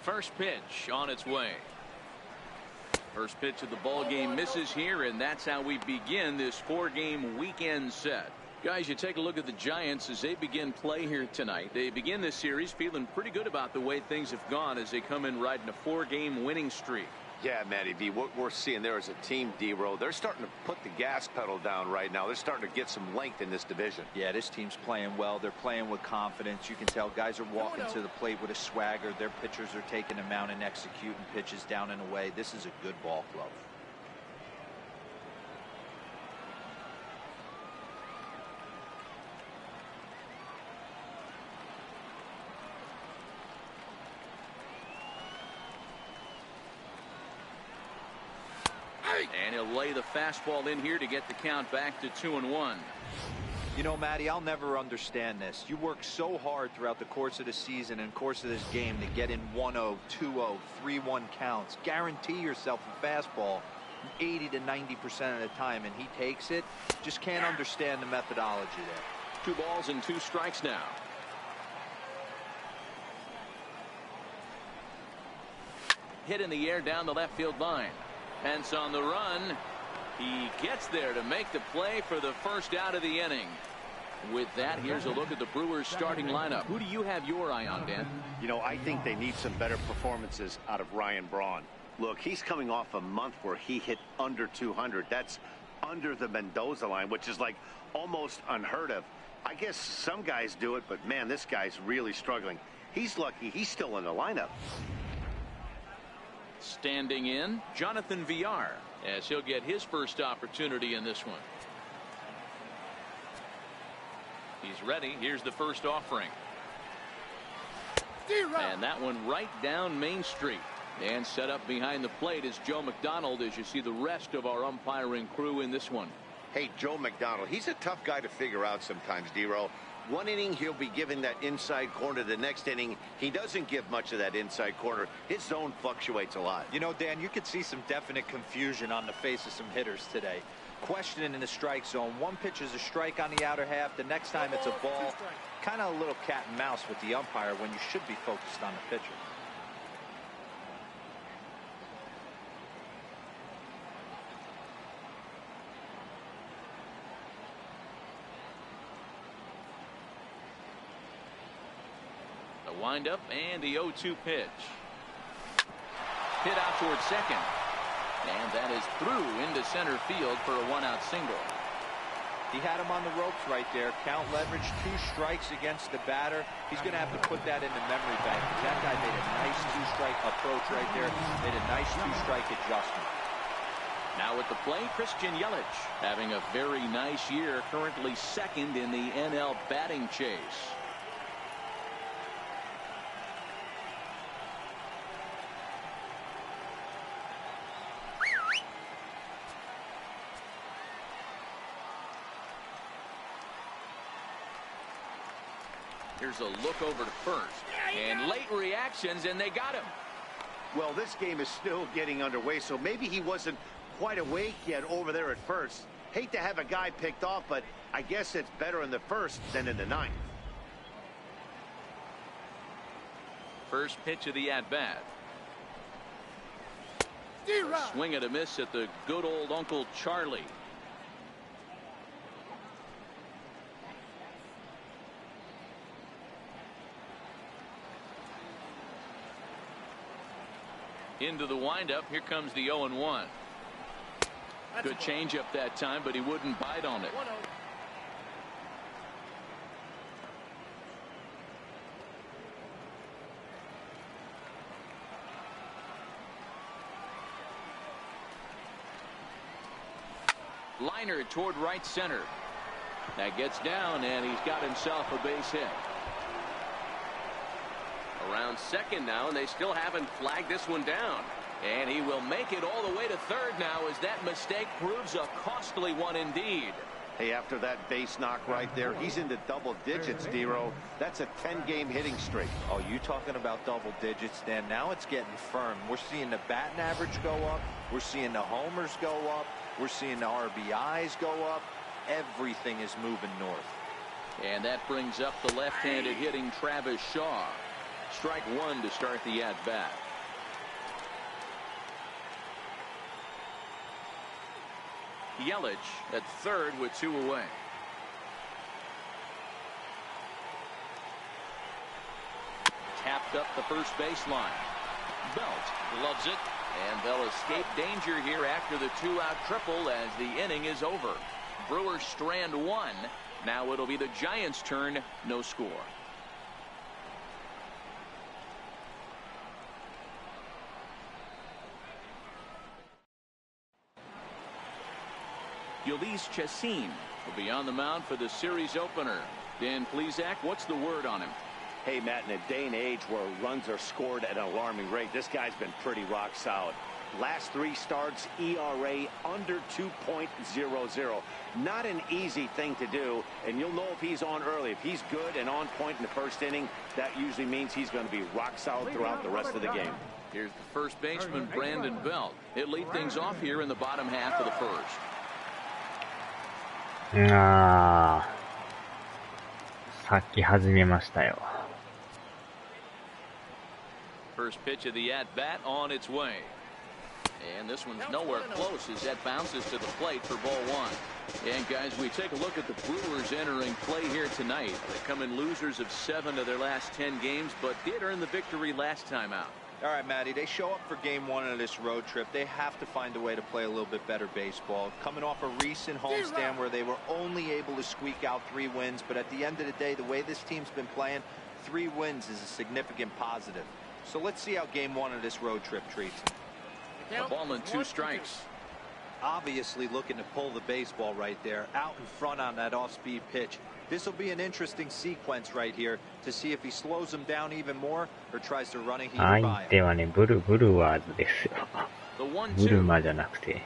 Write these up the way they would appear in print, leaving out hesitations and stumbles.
First pitch on its way. First pitch of the ball game misses here, and that's how we begin this 4-game weekend set. Guys, you take a look at the Giants as they begin play here tonight. They begin this series feeling pretty good about the way things have gone as they come in riding a 4-game winning streak. Yeah, Matty V, what we're seeing there is a team, D-Row. They're starting to put the gas pedal down right now. They're starting to get some length in this division. Yeah, this team's playing well. They're playing with confidence. You can tell guys are walking to the plate with a swagger. Their pitchers are taking them out and executing pitches down and away. This is a good ball club. And he'll lay the fastball in here to get the count back to 2-1. You know, Matty, I'll never understand this. You work so hard throughout the course of the season and course of this game to get in 1-0, 2-0, 3-1 counts. Guarantee yourself a fastball 80 to 90% of the time, and he takes it. Just can't understand the methodology there. 2 balls and 2 strikes now. Hit in the air down the left field line. Pence on the run. He gets there to make the play for the first out of the inning. With that, here's a look at the Brewers starting lineup. Who do you have your eye on, Dan? You know, I think they need some better performances out of Ryan Braun. Look, he's coming off a month where he hit under 200. That's under the Mendoza line, which is like almost unheard of. I guess some guys do it, but man, this guy's really struggling. He's lucky he's still in the lineup. Standing in, Jonathan Villar, as he'll get his first opportunity in this one. He's ready. Here's the first offering. And that one right down Main Street. And set up behind the plate is Joe McDonald as you see the rest of our umpiring crew in this one. Hey, Joe McDonald, he's a tough guy to figure out sometimes, D-Row. One inning, he'll be giving that inside corner. The next inning, he doesn't give much of that inside corner. His zone fluctuates a lot. You know, Dan, you could see some definite confusion on the face of some hitters today. Questioning in the strike zone. One pitch is a strike on the outer half. The next time it's a ball. Kind of a little cat and mouse with the umpire when you should be focused on the pitcher. Wind up and the 0-2 pitch. Hit out towards second. And that is through into center field for a 1-out single. He had him on the ropes right there. Count leverage, 2 strikes against the batter. He's going to have to put that in the memory bank. That guy made a nice 2-strike approach right there. Made a nice 2-strike adjustment. Now at the plate, Christian Yelich having a very nice year. Currently second in the NL batting chase. Here's a look over to first. And late reactions, and they got him. Well, this game is still getting underway, so maybe he wasn't quite awake yet over there at first. Hate to have a guy picked off, but I guess it's better in the first than in the ninth. First pitch of the at-bat. Swing and a miss at the good old Uncle Charlie. Into the windup. Here comes the 0-1. Good changeup that time, but he wouldn't bite on it. Liner toward right center. That gets down, and he's got himself a base hit. Around second now, and they still haven't flagged this one down. And he will make it all the way to third now as that mistake proves a costly one indeed. Hey, after that base knock right there, he's into double digits, D-Row. That's a 10-game hitting streak. Oh, you talking about double digits, Dan? Now it's getting firm. We're seeing the batting average go up. We're seeing the homers go up. We're seeing the RBIs go up. Everything is moving north. And that brings up the left-handed hitting Travis Shaw. Strike one to start the at-bat. Yelich at third with two away. Tapped up the first baseline. Belt loves it, and they'll escape danger here after the two-out triple as the inning is over. Brewers strand one. Now it'll be the Giants' turn. No score. Ulysses Chacin will be on the mound for the series opener. Dan Plesac, what's the word on him? Hey, Matt, in a day and age where runs are scored at an alarming rate, this guy's been pretty rock solid. Last three starts, ERA under 2.00. Not an easy thing to do, and you'll know if he's on early. If he's good and on point in the first inning, that usually means he's going to be rock solid throughout the rest of the game. Here's the first baseman, Brandon Belt. He'll lead things off here in the bottom half of the first. さっき始めましたよ。First pitch of the at-bat on its way. And this one's nowhere close as that bounces to the plate for ball one. And guys, we take a look at the Brewers entering play here tonight. They come in losers of 7 of their last 10 games, but did earn the victory last time out. All right, Matty, they show up for game one of this road trip. They have to find a way to play a little bit better baseball. Coming off a recent homestand where they were only able to squeak out 3 wins, but at the end of the day, the way this team's been playing, 3 wins is a significant positive. So let's see how game one of this road trip treats them. A ball and 2 strikes. Obviously looking to pull the baseball right there, out in front on that off-speed pitch. This will be an interesting sequence right here to see if he slows him down even more or tries to run a heater by him. 相手はね、ブルワーズですよ。ブルマじゃなくて。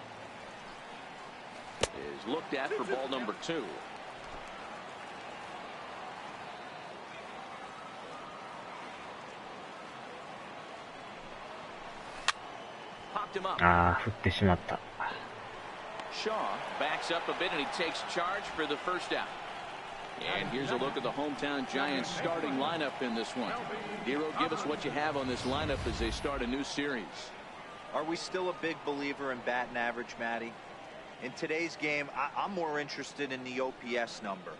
Is looked at for ball number 2. Popped him up. 振ってしまった。Shaw backs up a bit and he takes charge for the first out. And here's a look at the hometown Giants starting lineup in this one. Dero, give us what you have on this lineup as they start a new series. Are we still a big believer in batting average, Matty? In today's game, I'm more interested in the OPS number.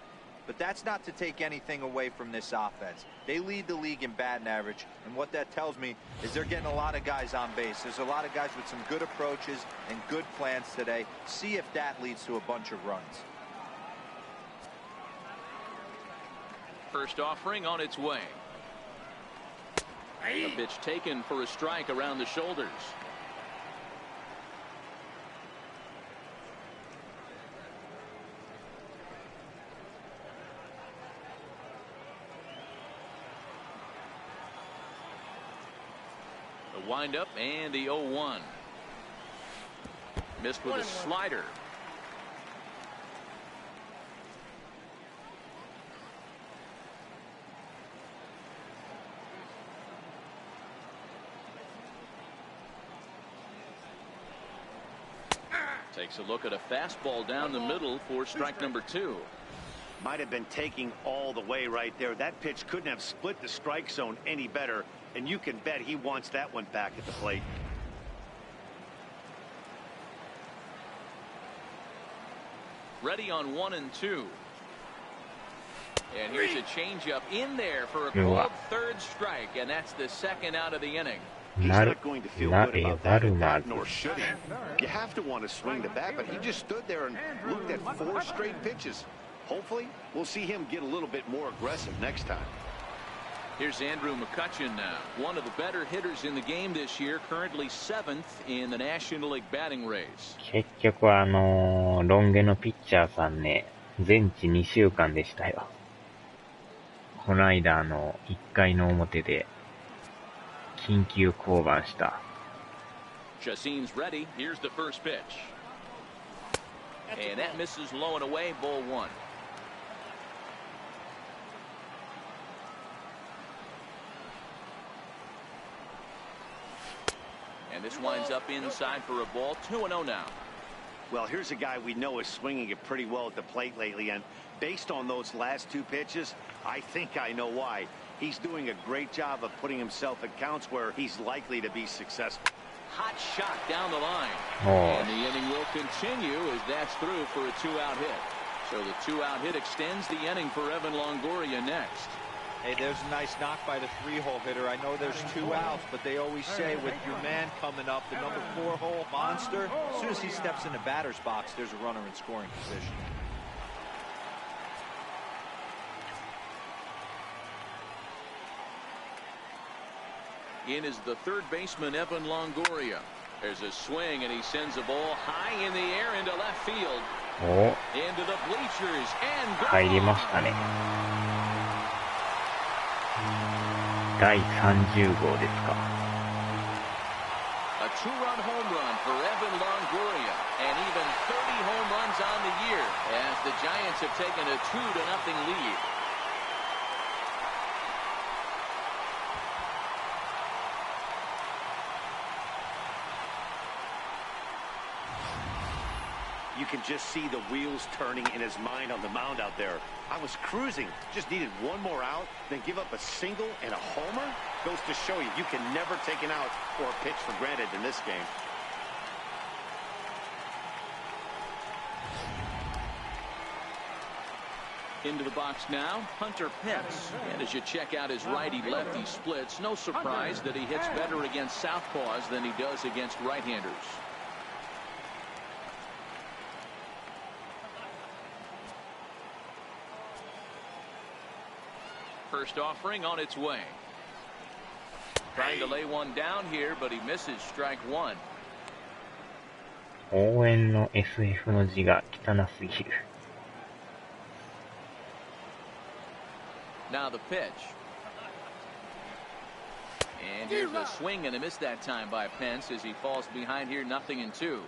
But that's not to take anything away from this offense. They lead the league in batting average, and what that tells me is they're getting a lot of guys on base. There's a lot of guys with some good approaches and good plans today. See if that leads to a bunch of runs. First offering on its way. A pitch taken for a strike around the shoulders. The windup and the 0-1. Missed with a slider. Takes a look at a fastball down the middle for strike number 2. Might have been taking all the way right there. That pitch couldn't have split the strike zone any better, and you can bet he wants that one back at the plate. Ready on 1 and 2. And here's a changeup in there for a called third strike, and that's the second out of the inning. He's not going to feel good about that, nor should he. You have to want to swing the bat, but he just stood there and looked at 4 straight pitches. Hopefully, we'll see him get a little bit more aggressive next time. Here's Andrew McCutchen now, one of the better hitters in the game this year, currently 7th in the National League batting race. 結局ロン毛のピッチャーさんね、全治2週間でしたよ。この間1回の表で緊急降板した。Chacin's ready. Here's the first pitch. And that misses low and away, ball 1. And this winds up inside for a ball. 2-0 now. Well, here's a guy we know is swinging it pretty well at the plate lately, and based on those last 2 pitches, I think I know why. He's doing a great job of putting himself at counts where he's likely to be successful. Hot shot down the line. Oh. And the inning will continue as that's through for a 2-out hit. So the 2-out hit extends the inning for Evan Longoria next. Hey, there's a nice knock by the 3-hole hitter. I know there's 2 outs, but they always say with your man coming up, the number 4-hole monster, as soon as he steps in the batter's box, there's a runner in scoring position. In is the third baseman, Evan Longoria. There's a swing, and he sends a ball high in the air into left field. Oh. Into the bleachers, and gone. 入りましたね。第30号ですか。A 2-run home run for Evan Longoria, and even 30 home runs on the year as the Giants have taken a 2-0 lead. You can just see the wheels turning in his mind on the mound out there. I was cruising, just needed one more out, then give up a single and a homer? Goes to show you, you can never take an out or a pitch for granted in this game. Into the box now, Hunter Pence. And as you check out his righty-lefty splits, no surprise that he hits better against southpaws than he does against right-handers. First offering on its way. Trying to lay one down here, but he misses strike one. 応援の SF の字が汚すぎる。Now the pitch. And here's a swing and a miss that time by Pence as he falls behind here 0-2.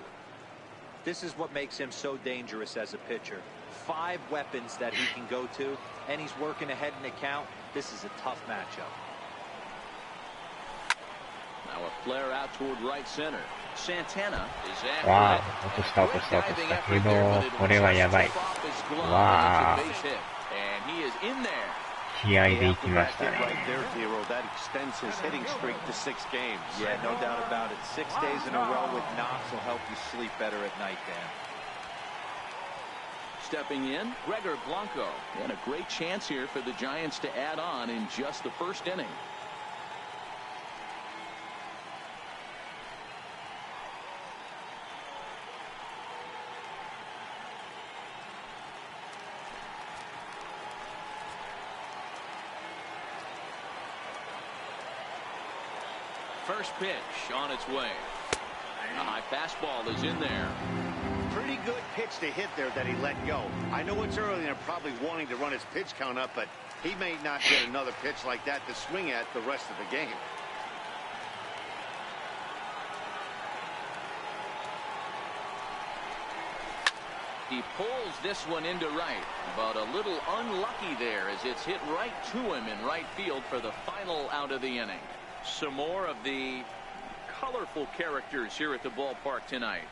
This is what makes him so dangerous as a pitcher. 5 weapons that he can go to, and he's working ahead in the count. This is a tough matchup. Now a flare out toward right center. Santana is after わあ、 it. 落とした落とした落としたけど、これはやばい。わあ、 And he is in there. 気合でいきましたね。 Right there, Zero. That extends his hitting streak to 6 games. Yeah, no doubt about it. 6 days in a row with knocks will help you sleep better at night, Dan. Stepping in, Gregor Blanco. And a great chance here for the Giants to add on in just the first inning. First pitch on its way. A high fastball is in there. Pretty good pitch to hit there that he let go. I know it's early and they're probably wanting to run his pitch count up, but he may not get another pitch like that to swing at the rest of the game. He pulls this one into right, but a little unlucky there as it's hit right to him in right field for the final out of the inning. Some more of the colorful characters here at the ballpark tonight.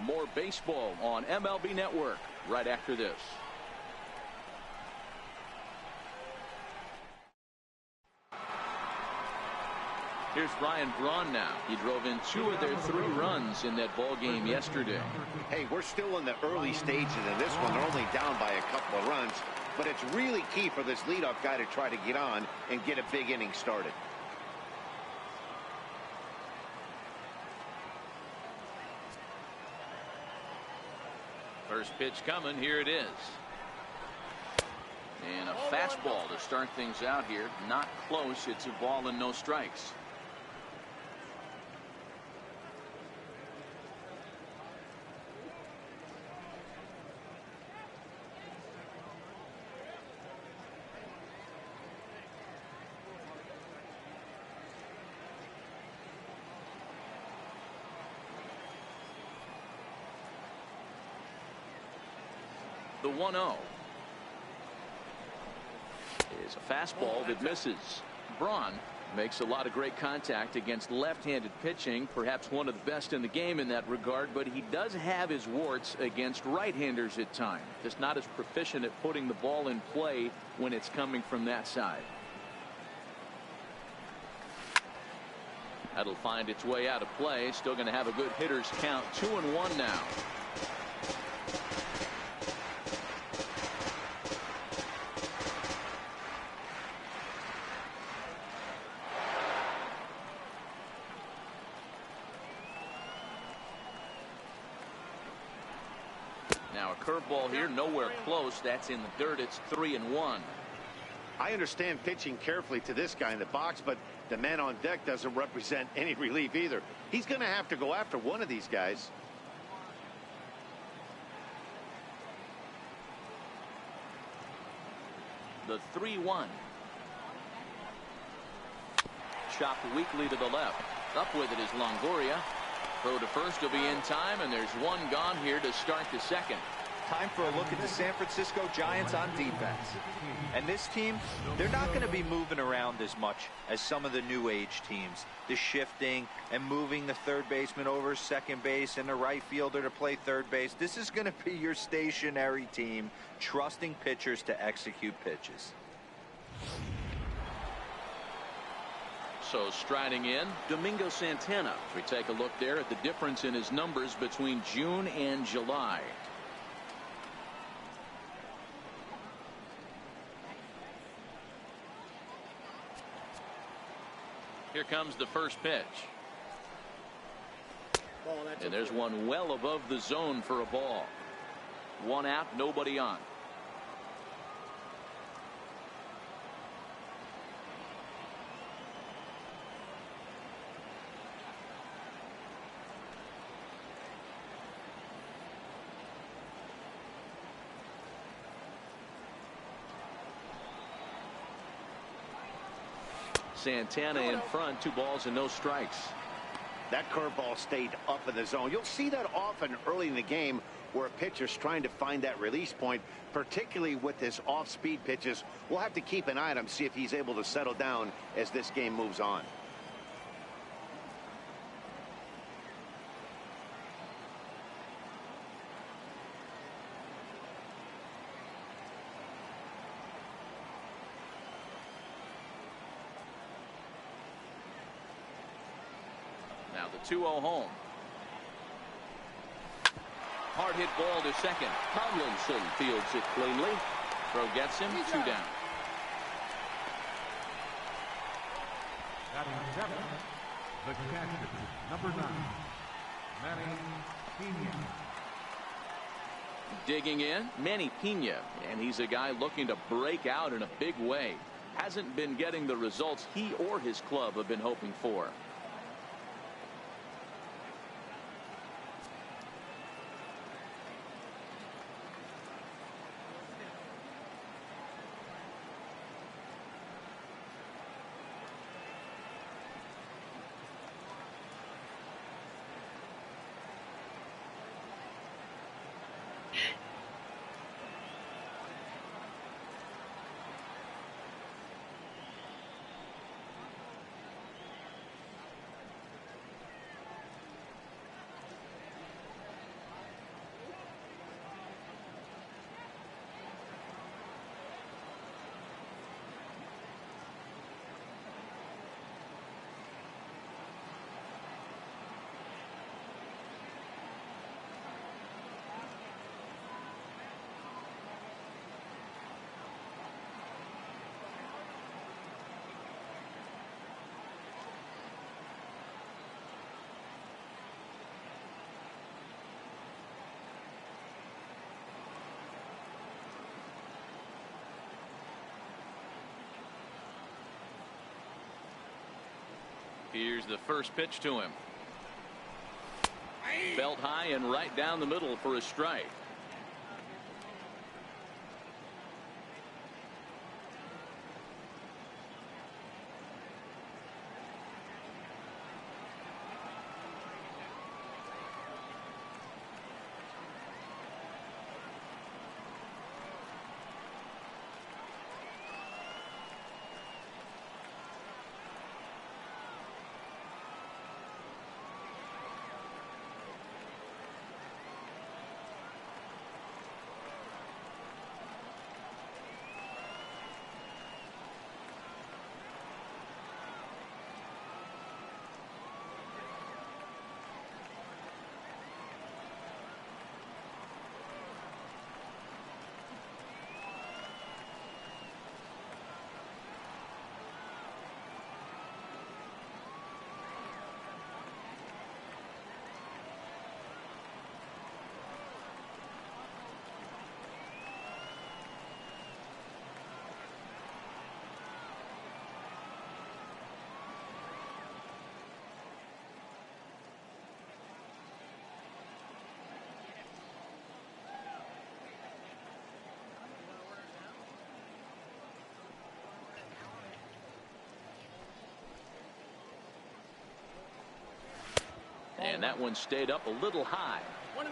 More baseball on MLB Network right after this. Here's Ryan Braun now. He drove in 2 of their 3 runs in that ball game yesterday. Hey, we're still in the early stages of this one. They're only down by a couple of runs, but it's really key for this leadoff guy to try to get on and get a big inning started. First pitch coming. Here it is. And a fastball to start things out here. Not close. It's a ball and no strikes. The 1-0 is a fastball that misses. Braun makes a lot of great contact against left-handed pitching, perhaps one of the best in the game in that regard, but he does have his warts against right-handers at times. Just not as proficient at putting the ball in play when it's coming from that side. That'll find its way out of play. Still going to have a good hitter's count. 2-1 now. Now a curveball here, nowhere close. That's in the dirt. It's 3-1. I understand pitching carefully to this guy in the box, but the man on deck doesn't represent any relief either. He's going to have to go after one of these guys. The 3-1. Chopped weakly to the left. Up with it is Longoria. Throw to first will be in time, and there's one gone here to start the second. Time for a look at the San Francisco Giants on defense. And this team, they're not going to be moving around as much as some of the new age teams. The shifting and moving the third baseman over second base and the right fielder to play third base. This is going to be your stationary team, trusting pitchers to execute pitches. So striding in, Domingo Santana. We take a look there at the difference in his numbers between June and July. Here comes the first pitch. And there's one well above the zone for a ball. One out, nobody on. Santana in front, 2 balls and no strikes. That curveball stayed up in the zone. You'll see that often early in the game where a pitcher's trying to find that release point, particularly with his off-speed pitches. We'll have to keep an eye on him, see if he's able to settle down as this game moves on. Now the 2-0 home. Hard hit ball to second. Tomlinson fields it cleanly. Throw gets him, 2 down. Batting seven, the catcher, number 9, Manny Pena. Digging in, Manny Pena, and he's a guy looking to break out in a big way. Hasn't been getting the results he or his club have been hoping for. Here's the first pitch to him. Belt high and right down the middle for a strike. And that one stayed up a little high. 1-1.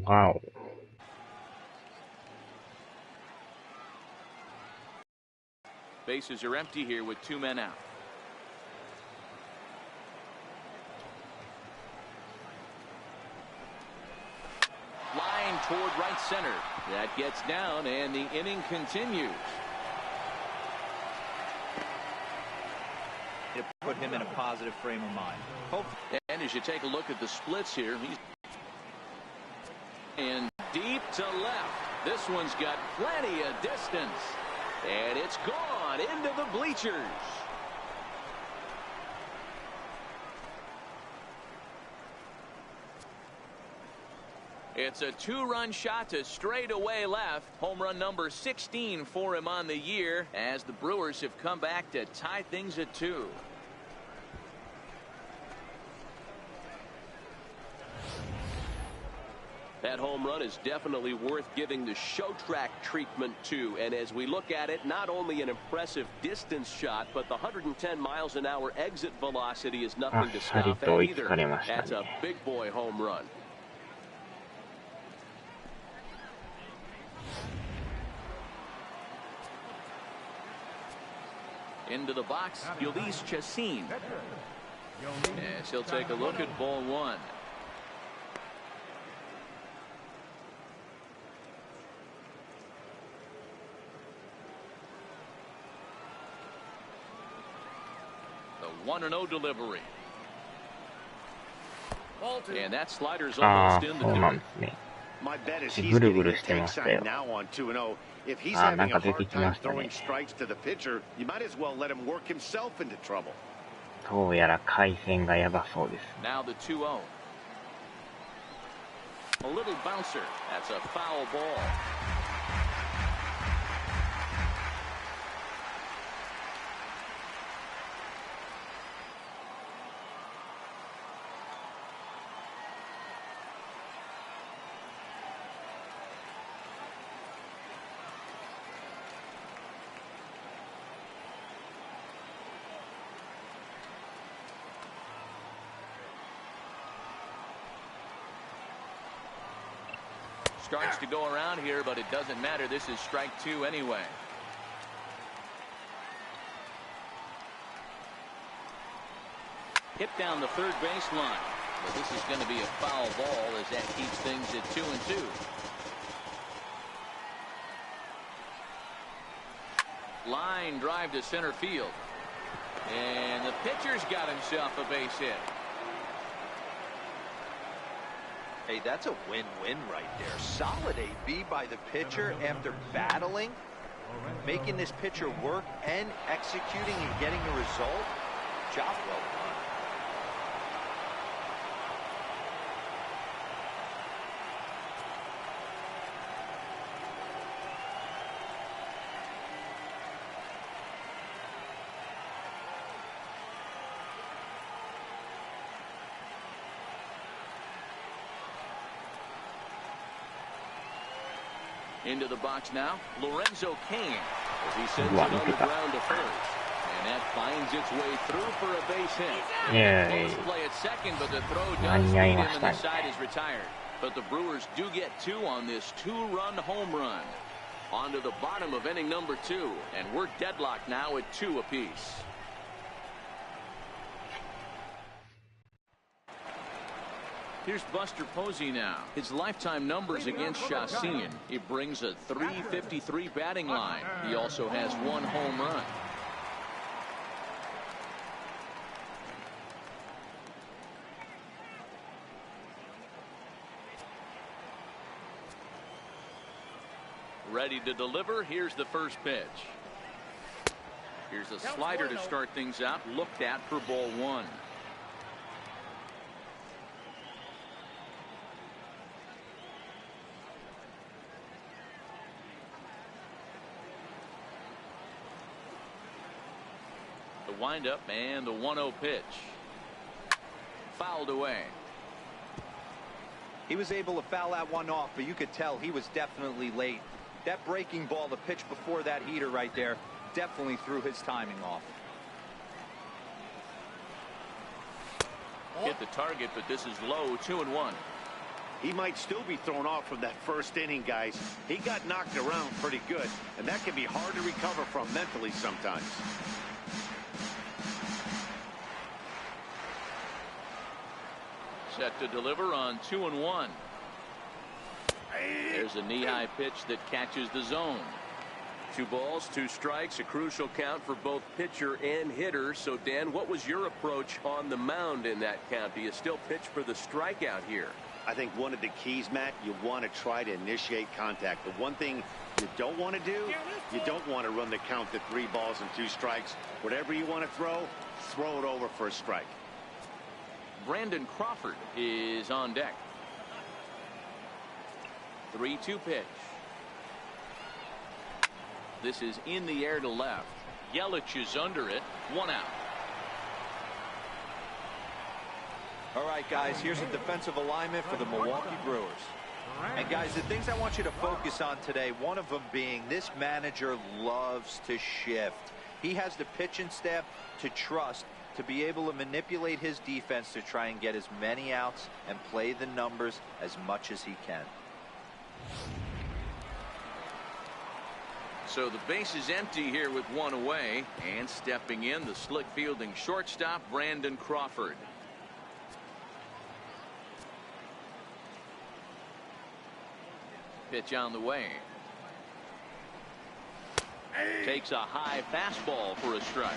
Wow. Bases are empty here with 2 men out. Line toward right center. That gets down, and the inning continues. It put him in a positive frame of mind. And as you take a look at the splits here, he's and deep to left. This one's got plenty of distance. And it's gone into the bleachers. It's a 2-run shot to straightaway left. Home run number 16 for him on the year, as the Brewers have come back to tie things at 2. That home run is definitely worth giving the show track treatment to. And as we look at it, not only an impressive distance shot, but the 110 miles an hour exit velocity is nothing to scoff at either. That's a big boy home run. Into the box, Ulysses Chassin. As he'll take a look at ball 1. The 1-0 delivery. And that slider's almost in the door. My bet is he's getting the take sign now on 2-0. If he's having a hard time throwing strikes to the pitcher, you might as well let him work himself into trouble. どうやら回線がやばそうです。 Now the 2-0. A little bouncer. That's a foul ball. Starts to go around here, but it doesn't matter. This is strike 2 anyway. Hit down the third baseline. But this is going to be a foul ball as that keeps things at 2-2. Line drive to center field. And the pitcher's got himself a base hit. Hey, that's a win-win right there. Solid AB by the pitcher after battling, making this pitcher work and executing and getting a result. Job well done. Into the box now, Lorenzo Cain, as he sends it on the ground to first. And that finds its way through for a base hit. Close play at second, but the throw does beat him and the side is retired. But the Brewers do get 2 on this 2-run home run. On to the bottom of inning number 2, and we're deadlocked now at 2 apiece. Here's Buster Posey now. His lifetime numbers against Chassin. He brings a .353 batting line. He also has 1 home run. Ready to deliver. Here's the first pitch. Here's a slider to start things out. Looked at for ball 1. The windup and the 1-0 pitch. Fouled away. He was able to foul that one off, but you could tell he was definitely late. That breaking ball, the pitch before that heater right there, definitely threw his timing off. Hit the target, but this is low. 2-1. He might still be thrown off from that first inning, guys. He got knocked around pretty good, and that can be hard to recover from mentally sometimes. Set to deliver on 2-1. There's a knee-high pitch that catches the zone. 2 balls, 2 strikes, a crucial count for both pitcher and hitter. So, Dan, what was your approach on the mound in that count? Do you still pitch for the strikeout here? I think one of the keys, Matt, you want to try to initiate contact. The one thing you don't want to do, you don't want to run the count to 3 balls and 2 strikes. Whatever you want to throw it over for a strike. Brandon Crawford is on deck. 3-2 pitch. This is in the air to left. Yelich is under it. 1 out. All right, guys, here's a defensive alignment for the Milwaukee Brewers. And, guys, the things I want you to focus on today, one of them being this manager loves to shift. He has the pitching staff to trust to be able to manipulate his defense to try and get as many outs and play the numbers as much as he can. So the base is empty here with 1 away, and stepping in, the slick fielding shortstop, Brandon Crawford. Pitch on the way. Takes a high fastball for a strike.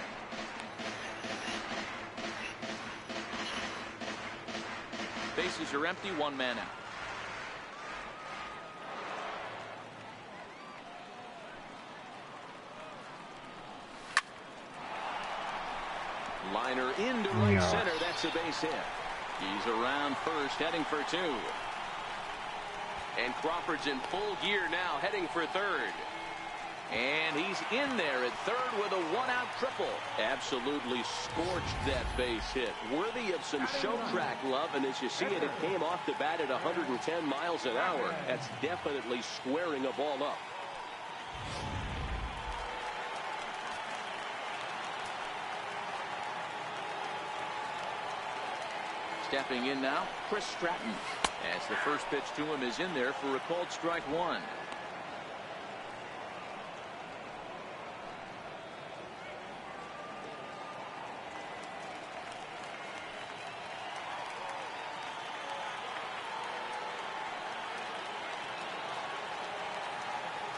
Bases are empty, 1 man out. Liner into right center. That's a base hit. He's around first, heading for 2. And Crawford's in full gear now, heading for 3rd. And he's in there at 3rd with a 1-out triple. Absolutely scorched that base hit. Worthy of some show track love, and as you see it, it came off the bat at 110 miles an hour. That's definitely squaring a ball up. Stepping in now, Chris Stratton, as the first pitch to him is in there for a called strike 1.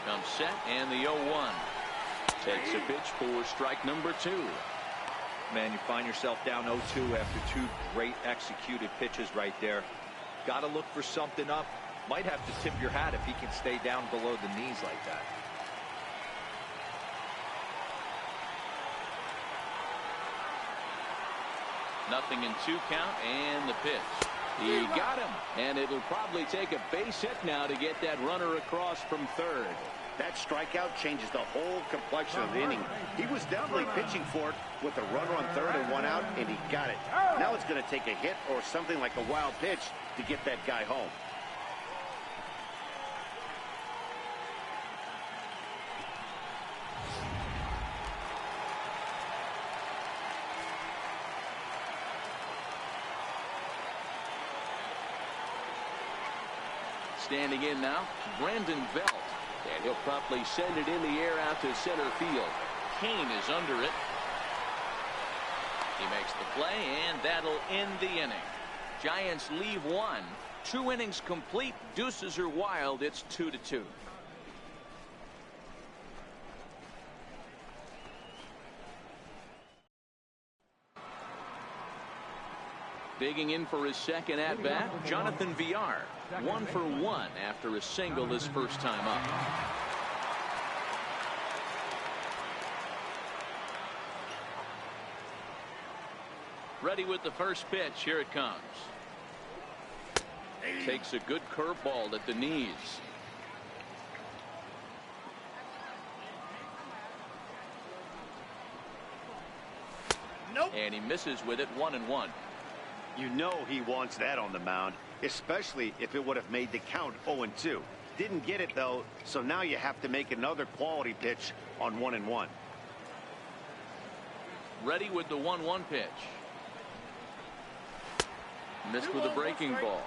Comes set, and the 0-1. Takes a pitch for strike number 2. Man, you find yourself down 0-2 after 2 great executed pitches right there. Got to look for something up. Might have to tip your hat if he can stay down below the knees like that. Nothing in 2 count, and the pitch. He got him, and it'll probably take a base hit now to get that runner across from 3rd. That strikeout changes the whole complexion of the inning. He was definitely pitching for it with a runner on 3rd and 1 out, and he got it. Now it's going to take a hit or something like a wild pitch to get that guy home. Standing in now, Brandon Belt. And he'll promptly send it in the air out to center field. Kane is under it. He makes the play, and that'll end the inning. Giants leave one. 2 innings complete. Deuces are wild. It's 2-2. Digging in for his second at bat, Jonathan Villar. 1 for 1 after a single his first time up. Ready with the first pitch. Here it comes. Takes a good curveball at the knees. Nope. And he misses with it. 1-1. You know he wants that on the mound, especially if it would have made the count 0-2. Didn't get it, though, so now you have to make another quality pitch on 1-1. Ready with the 1-1 pitch. Missed with a breaking ball.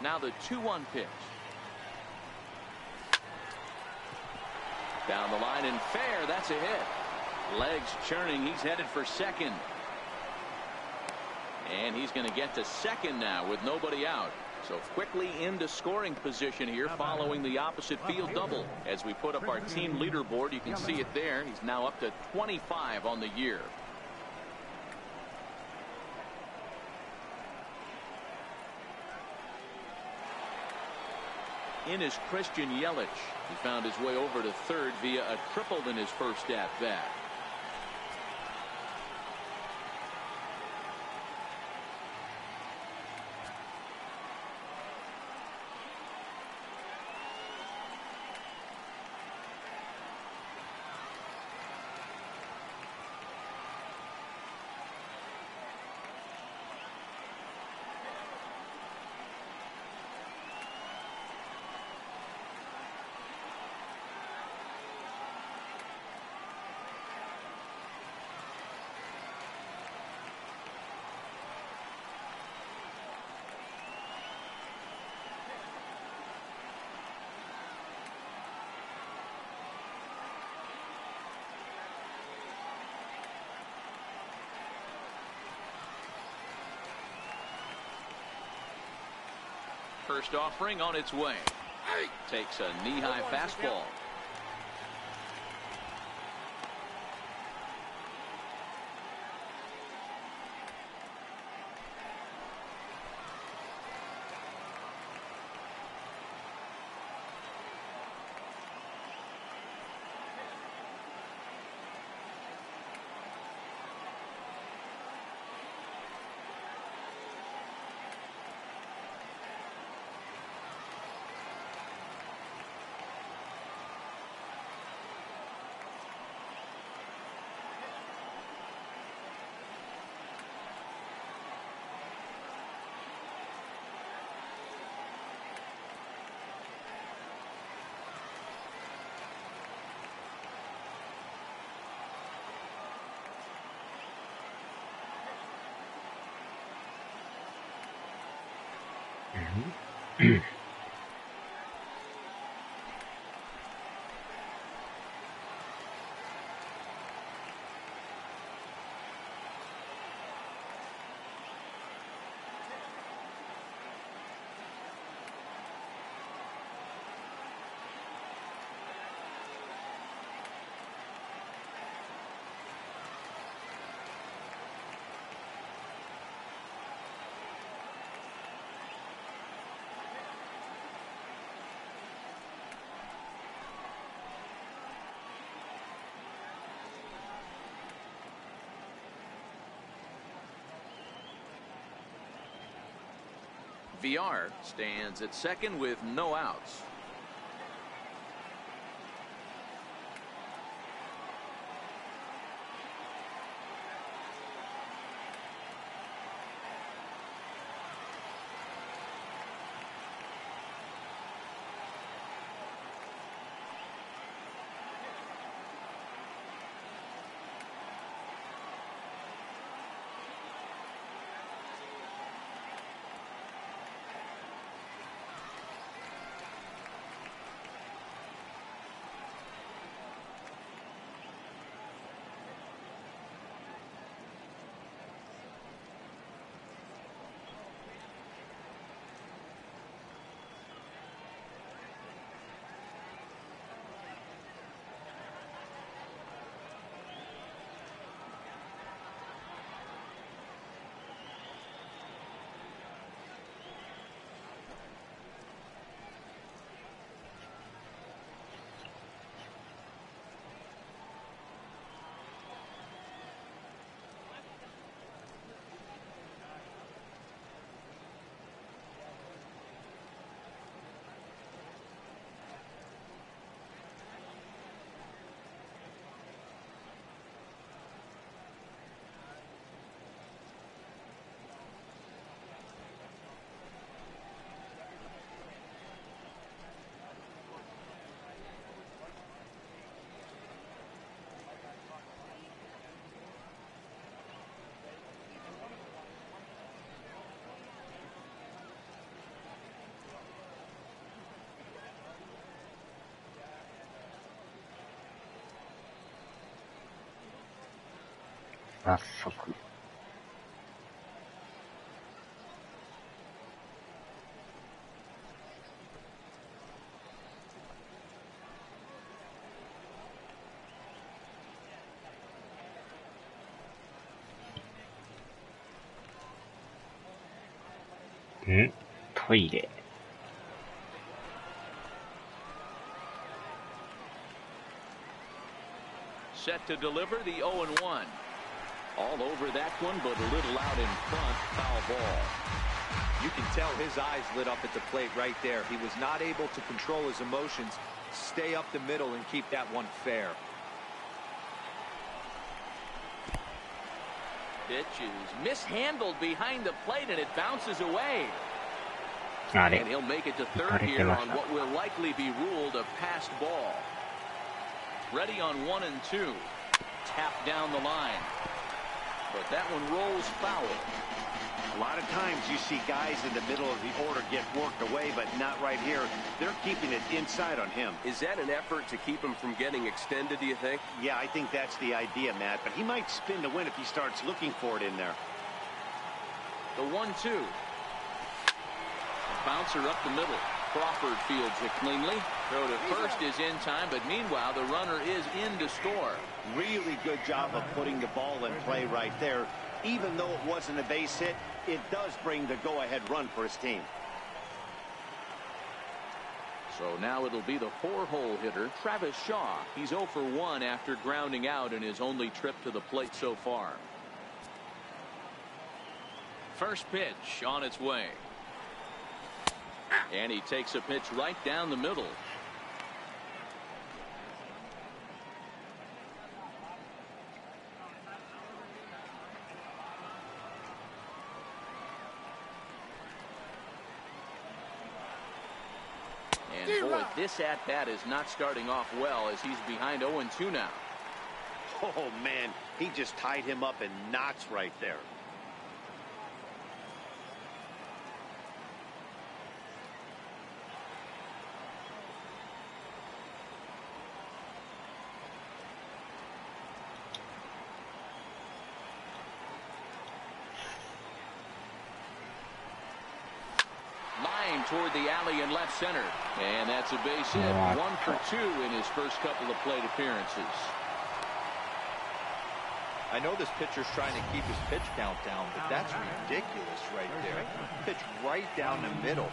Now the 2-1 pitch. Down the line and fair. That's a hit. Legs churning. He's headed for second. And he's going to get to second now with nobody out. So quickly into scoring position here following the opposite field double. As we put up our team leaderboard, you can see it there. He's now up to 25 on the year. In is Christian Yelich. He found his way over to third via a triple in his first at bat. First offering on its way. Takes a knee-high fastball. Villar stands at second with no outs. 罰則。トイレ。Set to deliver the 0-1. All over that one, but a little out in front. Foul ball. You can tell his eyes lit up at the plate right there. He was not able to control his emotions, stay up the middle, and keep that one fair. Pitch is mishandled behind the plate, and it bounces away. あれ、 And he'll make it to 打 third たれて here ま on した。 what will likely be ruled a passed ball. Ready on 1 and 2. Tap down the line. But that one rolls foul. A lot of times you see guys in the middle of the order get worked away, but not right here. They're keeping it inside on him. Is that an effort to keep him from getting extended, do you think? Yeah, I think that's the idea, Matt. But he might spin to win if he starts looking for it in there. The 1-2. Bouncer up the middle. Crawford fields it cleanly. Throw to first is in time, but meanwhile the runner is in to score. Really good job of putting the ball in play right there. Even though it wasn't a base hit, it does bring the go-ahead run for his team. So now it'll be the 4-hole hitter, Travis Shaw. He's 0 for 1 after grounding out in his only trip to the plate so far. First pitch on its way. And he takes a pitch right down the middle. And boy, this at-bat is not starting off well as he's behind 0-2 now. Oh, man, he just tied him up in knots right there. Toward the alley in left center. And that's a base hit. 1 for 2 in his first couple of plate appearances. I know this pitcher's trying to keep his pitch count down, but that's ridiculous right there. Pitch right down the middle.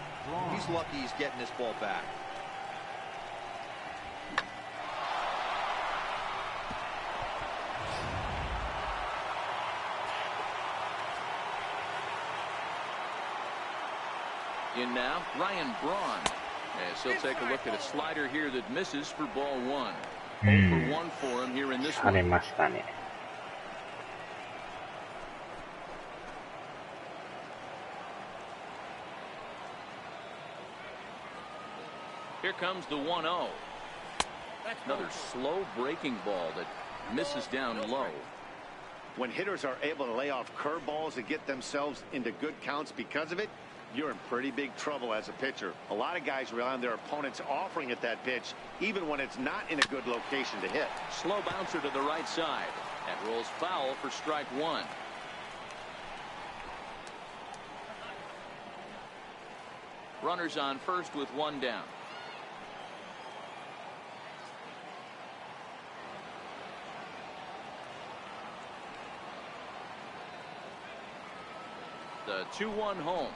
He's lucky he's getting this ball back. In now, Ryan Braun. As he'll take a look at a slider here that misses for ball 1. 0 for 1 for him here in this され one. ましたね。Here comes the 1-0. Another slow breaking ball that misses down low. When hitters are able to lay off curveballs and get themselves into good counts because of it, you're in pretty big trouble as a pitcher. A lot of guys rely on their opponents offering at that pitch, even when it's not in a good location to hit. Slow bouncer to the right side. That rolls foul for strike 1. Runners on first with 1 down. The 2-1 home.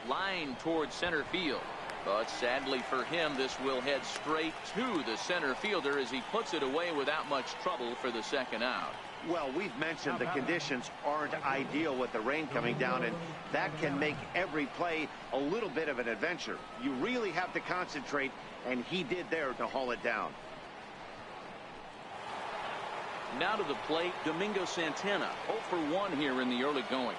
Line towards center field. But sadly for him, this will head straight to the center fielder as he puts it away without much trouble for the second out. Well, we've mentioned the conditions aren't ideal with the rain coming down, and that can make every play a little bit of an adventure. You really have to concentrate, and he did there to haul it down. Now to the plate, Domingo Santana. 0 for 1 here in the early going.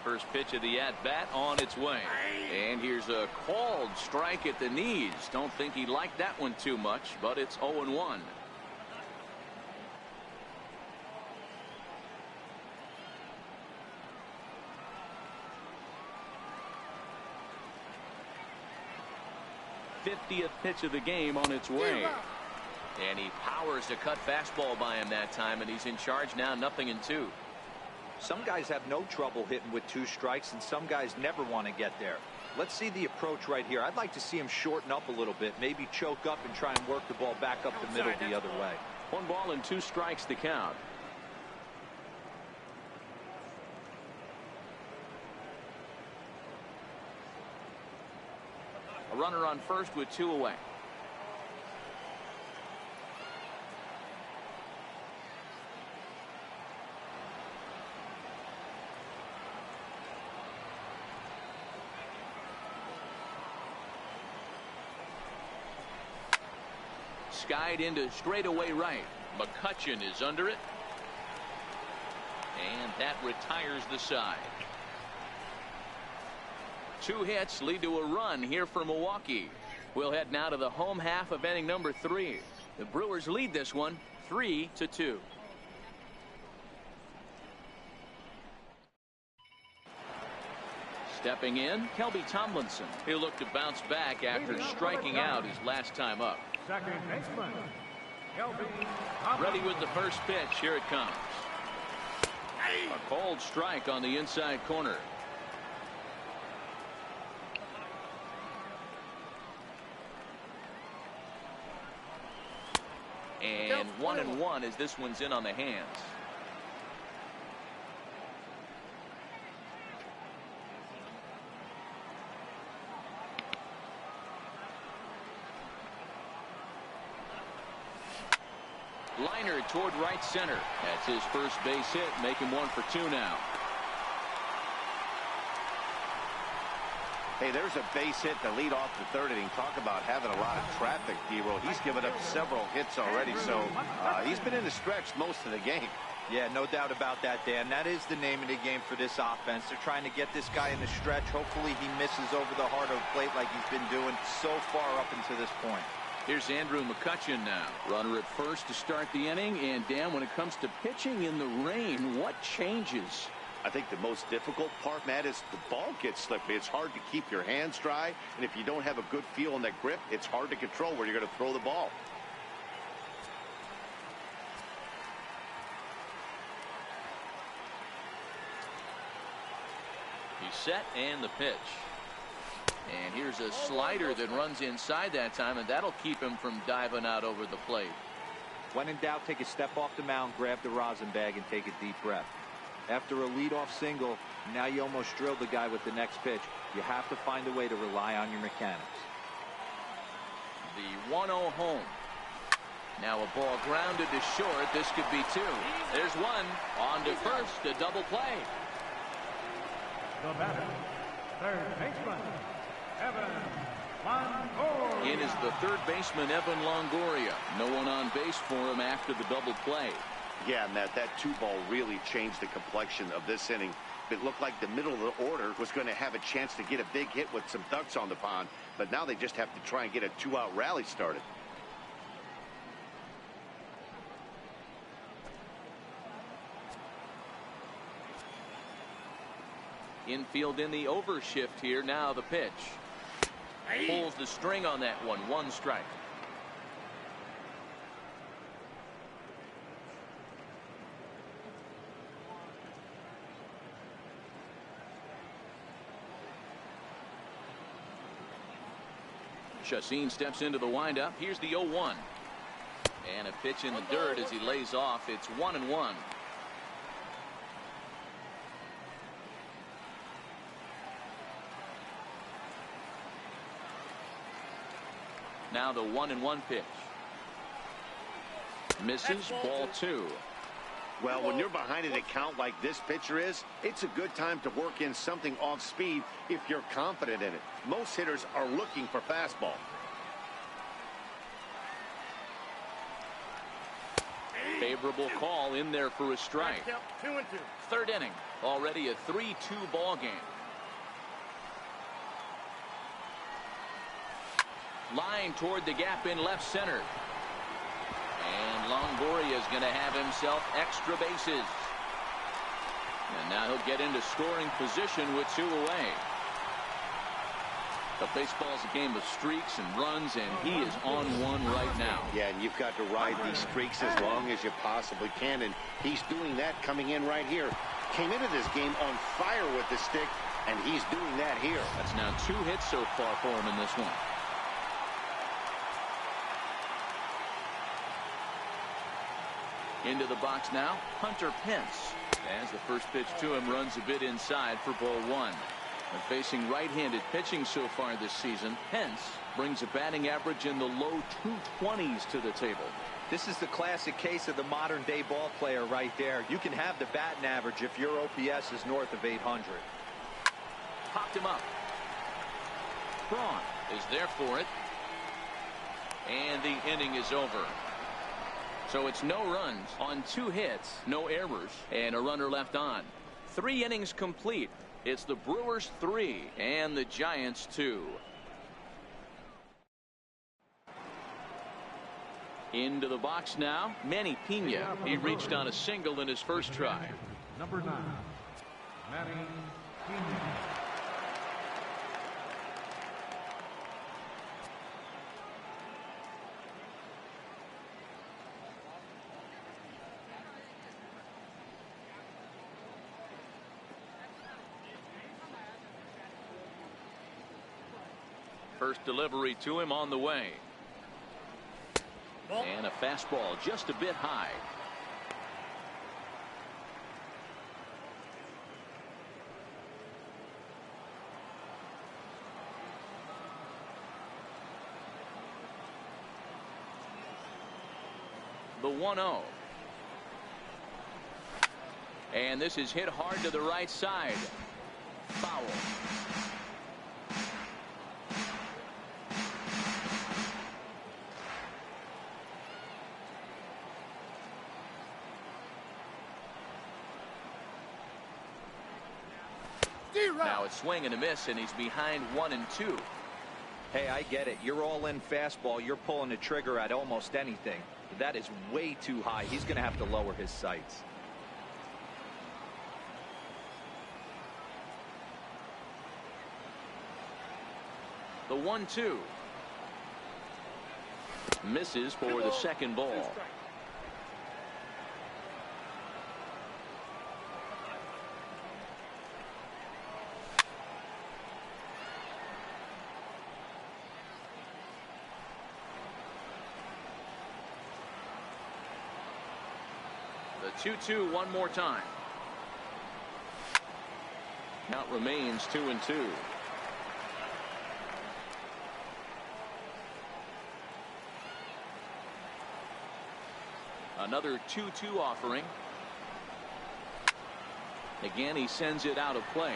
First pitch of the at-bat on its way. And here's a called strike at the knees. Don't think he liked that one too much, but it's 0-1. 50th pitch of the game on its way. And he powers a cut fastball by him that time, and he's in charge now, 0-2. Some guys have no trouble hitting with 2 strikes, and some guys never want to get there. Let's see the approach right here. I'd like to see him shorten up a little bit, maybe choke up and try and work the ball back up the middle the other way. 1 ball and 2 strikes to count. A runner on first with 2 away. Skied into straightaway right. McCutchen is under it. And that retires the side. 2 hits lead to a run here for Milwaukee. We'll head now to the home half of inning number 3. The Brewers lead this one 3-2. Stepping in, Kelby Tomlinson. He'll look to bounce back after striking out his last time up. Second baseman, Ready with the first pitch. Here it comes. A cold strike on the inside corner. And 1-1 as this one's in on the hands. Liner toward right center. That's his first base hit, making 1 for 2 now. Hey, there's a base hit to lead off the 3rd inning. Talk about having a lot of traffic, D-Roll. He's given up several hits already, so he's been in the stretch most of the game. Yeah, no doubt about that, Dan. That is the name of the game for this offense. They're trying to get this guy in the stretch. Hopefully he misses over the heart of the plate like he's been doing so far up until this point. Here's Andrew McCutchen now. Runner at first to start the inning. And Dan, when it comes to pitching in the rain, what changes? I think the most difficult part, Matt, is the ball gets slippery. It's hard to keep your hands dry. And if you don't have a good feel in that grip, it's hard to control where you're going to throw the ball. He's set and the pitch. And here's a slider that runs inside that time, and that'll keep him from diving out over the plate. When in doubt, take a step off the mound, grab the rosin bag, and take a deep breath. After a leadoff single, now you almost drilled the guy with the next pitch. You have to find a way to rely on your mechanics. The 1-0 home. Now a ball grounded to short. This could be 2. There's 1. On to first, a double play. the batter, third baseman, Evan Longoria. In is the third baseman, Evan Longoria. No one on base for him after the double play. Yeah, Matt, that 2-ball really changed the complexion of this inning. It looked like the middle of the order was going to have a chance to get a big hit with some ducks on the pond, but now they just have to try and get a 2-out rally started. Infield in the overshift here. Now the pitch. Pulls the string on that one. 1 strike. Chacin steps into the windup. Here's the 0-1. And a pitch in the dirt as he lays off. It's 1-1. Now the 1-1 pitch. Misses, ball 2. Well, when you're behind an account like this pitcher is, it's a good time to work in something off speed if you're confident in it. Most hitters are looking for fastball. Favorable call in there for a strike. 2-2. Third inning. Already a 3-2 ball game. Line toward the gap in left center. And Longoria is going to have himself extra bases. And now he'll get into scoring position with 2 away. But baseball's a game of streaks and runs, and he is on one right now. Yeah, and you've got to ride these streaks as long as you possibly can, and he's doing that coming in right here. Came into this game on fire with the stick, and he's doing that here. That's now 2 hits so far for him in this one. Into the box now, Hunter Pence. As the first pitch to him runs a bit inside for ball 1. And facing right-handed pitching so far this season, Pence brings a batting average in the low 220s to the table. This is the classic case of the modern-day ball player right there. You can have the batting average if your OPS is north of 800. Popped him up. Braun is there for it. And the inning is over. So it's no runs on 2 hits, no errors, and a runner left on. 3 innings complete. It's the Brewers 3 and the Giants 2. Into the box now, Manny Pena. He reached on a single in his first try. Number 9, Manny Pena. First delivery to him on the way. And a fastball just a bit high. The 1-0. And this is hit hard to the right side. Foul. Now it's swing and a miss, and he's behind 1-2. Hey, I get it. You're all in fastball. You're pulling the trigger at almost anything. But that is way too high. He's going to have to lower his sights. The 1-2. Misses for the second ball. The 2-2 one more time. Count remains 2-2. Another 2-2 offering. Again, he sends it out of play.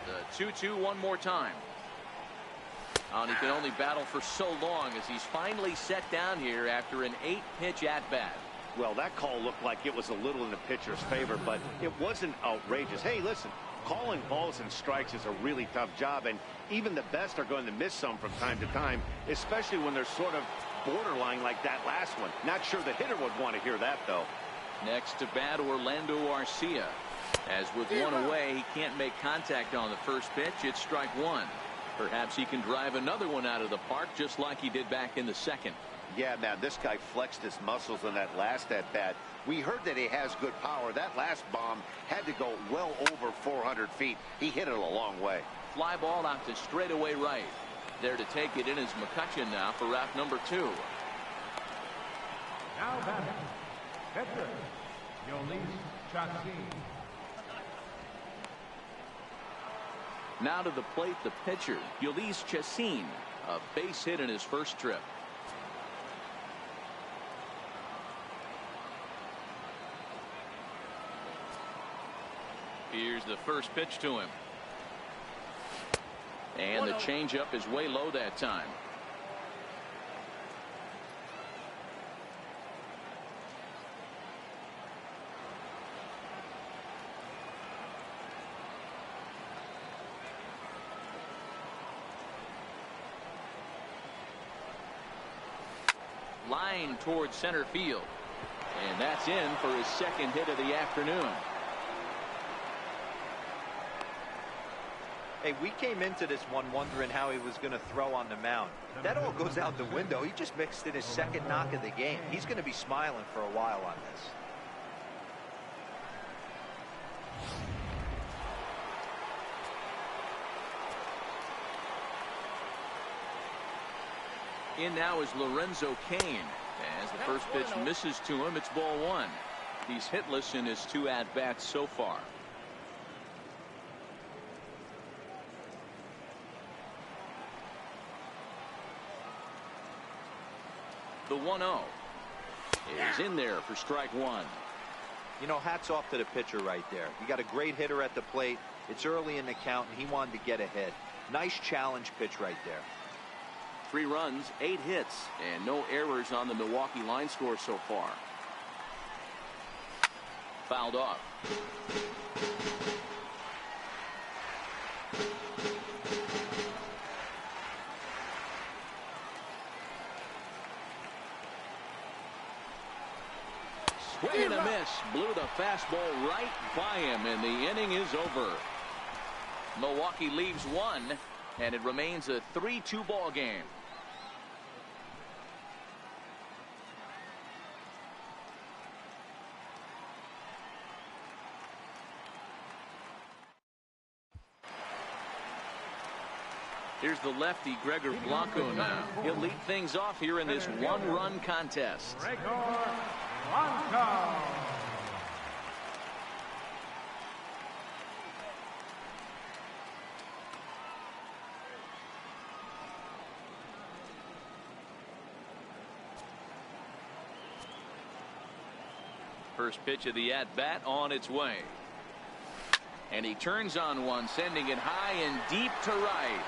The 2-2 one more time. And he can only battle for so long as he's finally set down here after an 8-pitch at-bat. Well, that call looked like it was a little in the pitcher's favor, but it wasn't outrageous. Hey, listen, calling balls and strikes is a really tough job, and even the best are going to miss some from time to time, especially when they're sort of borderline like that last one. Not sure the hitter would want to hear that, though. Next to bat, Orlando Arcia. As with one away, he can't make contact on the first pitch. It's strike 1. Perhaps he can drive another one out of the park just like he did back in the second. Yeah, man, this guy flexed his muscles on that last at-bat. We heard that he has good power. That last bomb had to go well over 400 feet. He hit it a long way. Fly ball out to straightaway right. There to take it in is McCutcheon now for route number 2. Now batting, pitcher, Yolis Chassin. Now to the plate, the pitcher, Yolis Chassin. A base hit in his first trip. Here's the first pitch to him. And the changeup is way low that time. Line towards center field. And that's in for his second hit of the afternoon. Hey, we came into this one wondering how he was going to throw on the mound. That all goes out the window. He just mixed in his second knock of the game. He's going to be smiling for a while on this. In now is Lorenzo Cain. As the first pitch misses to him, it's ball one. He's hitless in his 2 at-bats so far. The 1-0 is in there for strike one. You know, hats off to the pitcher right there. You got a great hitter at the plate. It's early in the count, and he wanted to get ahead. Nice challenge pitch right there. 3 runs, 8 hits, and no errors on the Milwaukee line score so far. Fouled off. Swing and a miss. Blew the fastball right by him, and the inning is over. Milwaukee leaves 1, and it remains a 3-2 ball game. Here's the lefty, Gregor Blanco now. He'll lead things off here in this 1-run contest. Gregor Blanco. First pitch of the at-bat on its way. And he turns on one, sending it high and deep to right.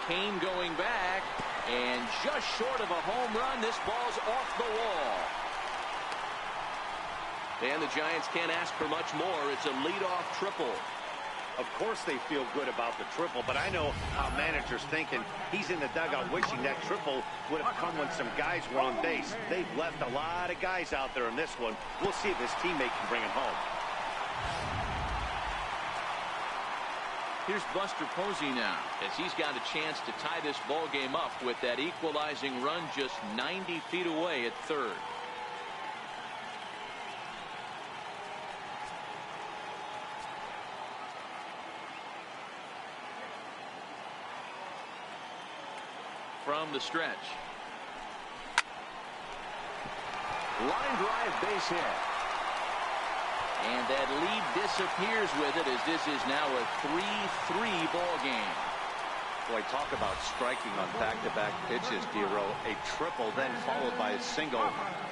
Cain going back, and just short of a home run. This ball's off the wall. And the Giants can't ask for much more. It's a leadoff triple. Of course they feel good about the triple, but I know how manager's thinking. He's in the dugout wishing that triple would have come when some guys were on base. They've left a lot of guys out there in this one. We'll see if his teammate can bring it home. Here's Buster Posey now, as he's got a chance to tie this ball game up with that equalizing run just 90 feet away at third. From the stretch. Line drive, base hit. And that lead disappears with it, as this is now a 3-3 ball game. Boy, talk about striking on back-to-back pitches, Dero. A triple, then followed by a single.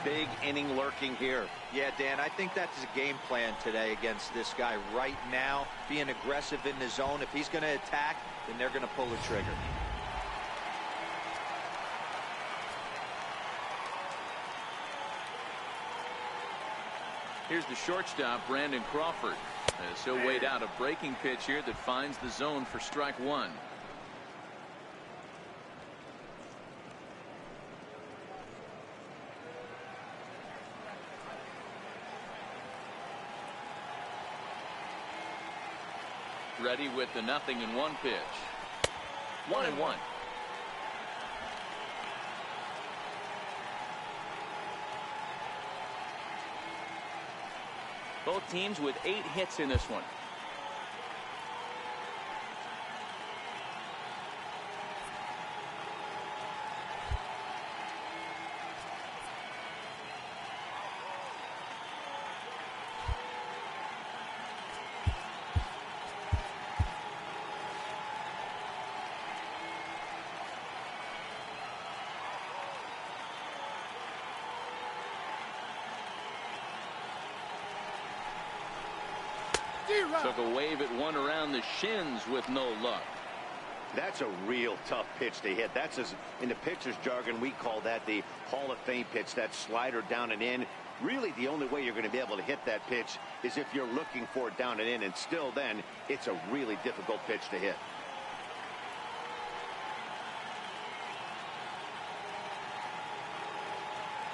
Big inning lurking here. Yeah, Dan, I think that's his game plan today against this guy right now. Being aggressive in the zone. If he's going to attack, then they're going to pull the trigger. Here's the shortstop, Brandon Crawford, as he'll wait out a breaking pitch here that finds the zone for strike one. Ready with the 0-1 pitch. 1-1. Both teams with 8 hits in this one. Took a wave at one around the shins with no luck. That's a real tough pitch to hit. That's, as in the pitcher's jargon, we call that the Hall of Fame pitch. That slider down and in. Really, the only way you're going to be able to hit that pitch is if you're looking for it down and in. And still then, it's a really difficult pitch to hit.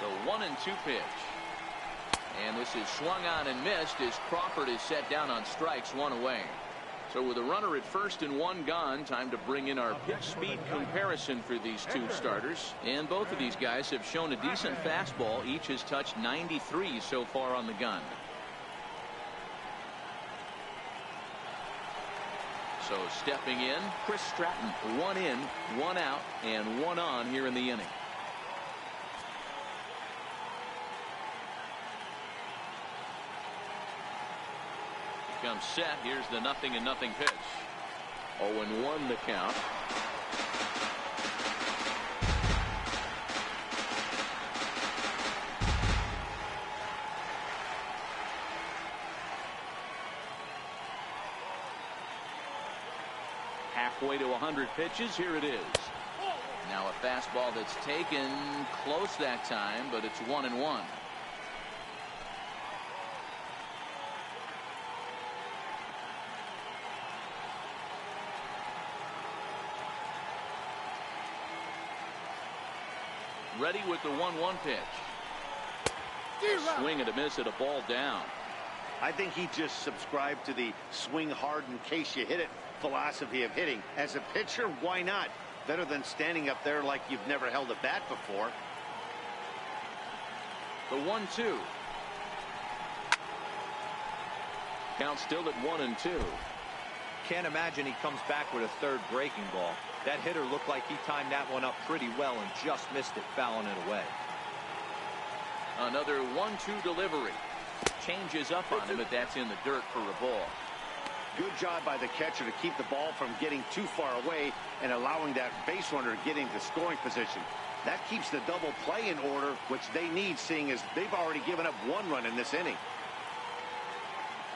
The 1-2 pitch. And this is swung on and missed as Crawford is set down on strikes, one away. So with a runner at first and one gone, time to bring in our pitch speed comparison for these two starters. And both of these guys have shown a decent fastball. Each has touched 93 so far on the gun. So stepping in, Chris Stratton. One in, one out, and one on here in the inning. Comes set. Here's the 0-0 pitch. 0-1 the count. Halfway to 100 pitches. Here it is. Now a fastball that's taken close that time, but it's 1-1. Ready with the 1-1 pitch. A swing and a miss at a ball down. I think he just subscribed to the swing hard in case you hit it philosophy of hitting. As a pitcher, why not? Better than standing up there like you've never held a bat before. The 1-2. Count still at 1-2. Can't imagine he comes back with a third breaking ball. That hitter looked like he timed that one up pretty well and just missed it, fouling it away. Another 1-2 delivery. Changes up on him, but that's in the dirt for a ball. Good job by the catcher to keep the ball from getting too far away and allowing that base runner to get into scoring position. That keeps the double play in order, which they need, seeing as they've already given up one run in this inning.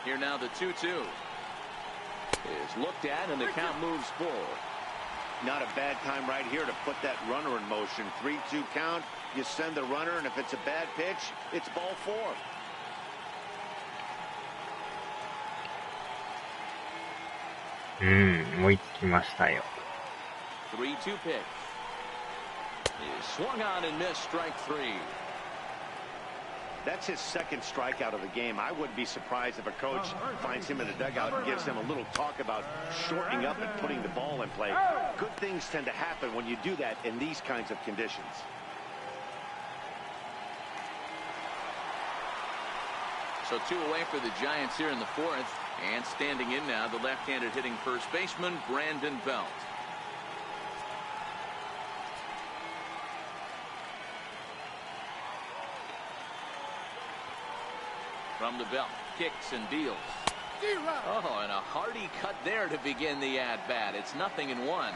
Here now the 2-2 is looked at, and the count moves forward. Not a bad time right here to put that runner in motion. 3-2 count. You send the runner, and if it's a bad pitch, it's ball 4.追いつきましたよ。 3-2 pitch is swung on and missed. Strike 3. That's his second strikeout of the game. I wouldn't be surprised if a coach finds him in the dugout and gives him a little talk about shortening up and putting the ball in play. Good things tend to happen when you do that in these kinds of conditions. So 2 away for the Giants here in the 4th. And standing in now, the left-handed hitting first baseman, Brandon Belt. From the belt, kicks and deals. Oh, and a hearty cut there to begin the at-bat. It's 0-1.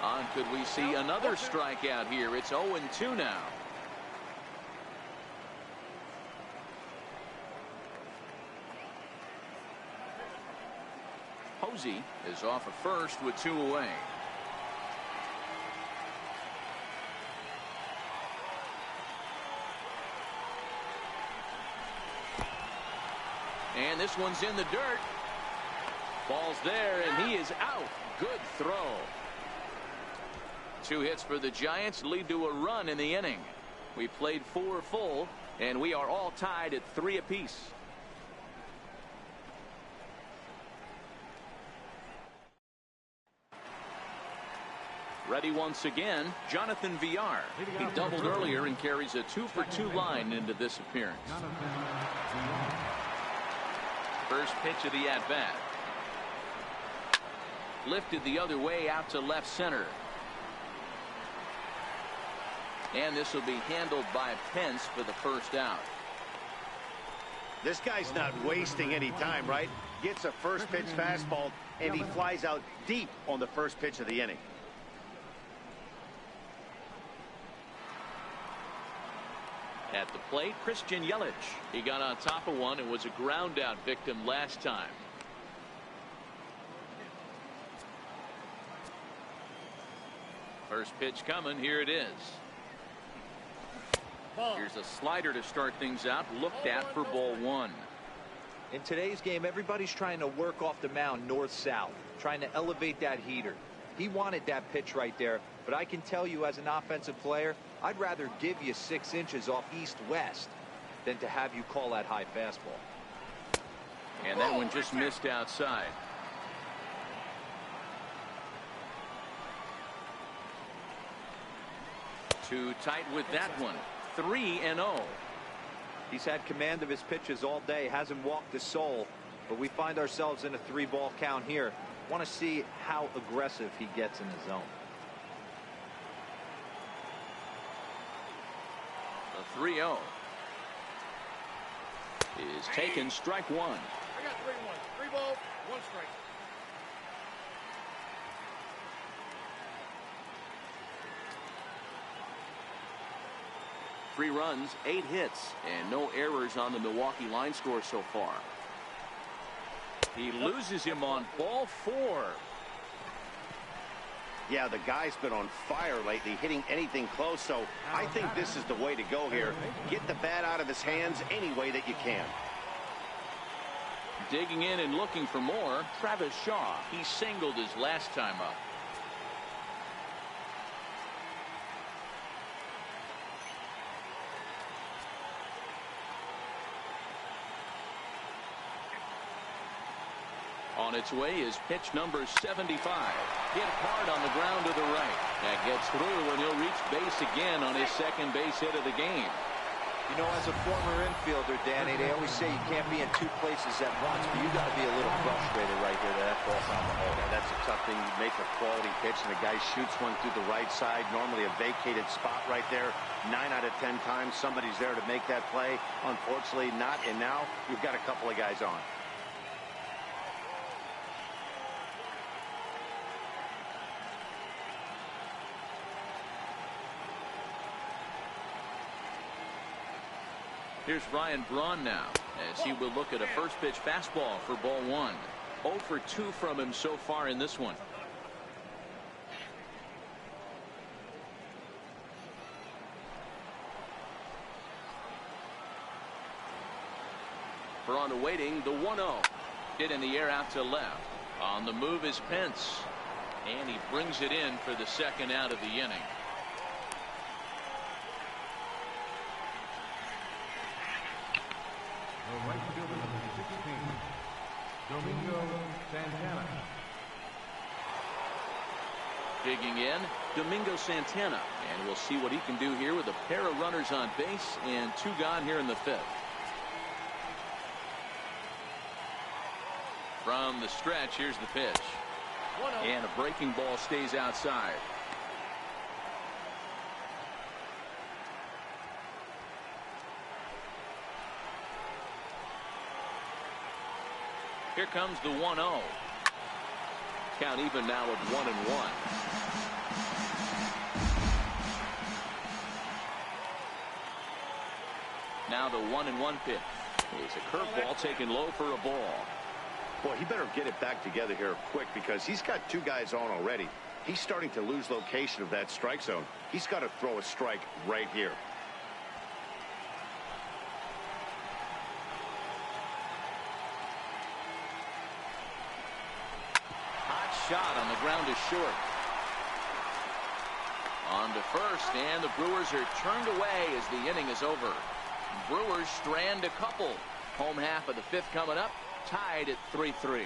On, could we see another strikeout here? It's 0-2 now. Posey is off at first with 2 away. And this one's in the dirt. Ball's there, and he is out. Good throw. 2 hits for the Giants lead to a run in the inning. We played 4 full, and we are all tied at 3 apiece. Ready once again, Jonathan VR. He doubled earlier and carries a 2-for-2 line into this appearance. First pitch of the at-bat. Lifted the other way out to left center. And this will be handled by Pence for the first out. This guy's not wasting any time, right? Gets a first pitch fastball, and he flies out deep on the first pitch of the inning. At the plate, Christian Yelich. He got on top of one and was a ground out victim last time. First pitch coming. Here it is. Here's a slider to start things out. Looked at for ball 1. In today's game, everybody's trying to work off the mound north-south, trying to elevate that heater. He wanted that pitch right there, but I can tell you as an offensive player, I'd rather give you 6 inches off east-west than to have you call that high fastball. And that one just missed outside. Too tight with that one. 3-0. He's had command of his pitches all day, hasn't walked a soul, but we find ourselves in a 3-ball count here. Want to see how aggressive he gets in the zone. The 3-0 is taken, strike one. I got 3-1. 3 balls, 1 strike. Three runs, 8 hits, and no errors on the Milwaukee line score so far. He loses him on ball 4. Yeah, the guy's been on fire lately, hitting anything close, so I think this is the way to go here. Get the bat out of his hands any way that you can. Digging in and looking for more, Travis Shaw. He singled his last time up. On its way is pitch number 75. Hit hard on the ground to the right. That gets through, and he'll reach base again on his second base hit of the game. You know, as a former infielder, Danny, they always say you can't be in 2 places at once, but you got to be a little frustrated right here that ball's on the hole. Yeah, that's a tough thing. You make a quality pitch, and the guy shoots one through the right side, normally a vacated spot right there. 9 out of 10 times, somebody's there to make that play. Unfortunately, not, and now you've got a couple of guys on. Here's Ryan Braun now, as he will look at a first pitch fastball for ball 1. 0 for 2 from him so far in this one. Braun awaiting the 1-0. Hit in the air out to left. On the move is Pence, and he brings it in for the second out of the inning. The right fielder, number 16, Domingo Santana. Digging in, Domingo Santana, and we'll see what he can do here with a pair of runners on base and 2 gone here in the 5th. From the stretch, here's the pitch, and a breaking ball stays outside. Here comes the 1-0. Count even now at 1-1. Now the 1-1 pitch. It's a curveball taken low for a ball. Boy, he better get it back together here quick, because he's got 2 guys on already. He's starting to lose location of that strike zone. He's got to throw a strike right here. Shot on the ground is short. On to first, and the Brewers are turned away as the inning is over. Brewers strand a couple. Home half of the 5th coming up, tied at 3-3.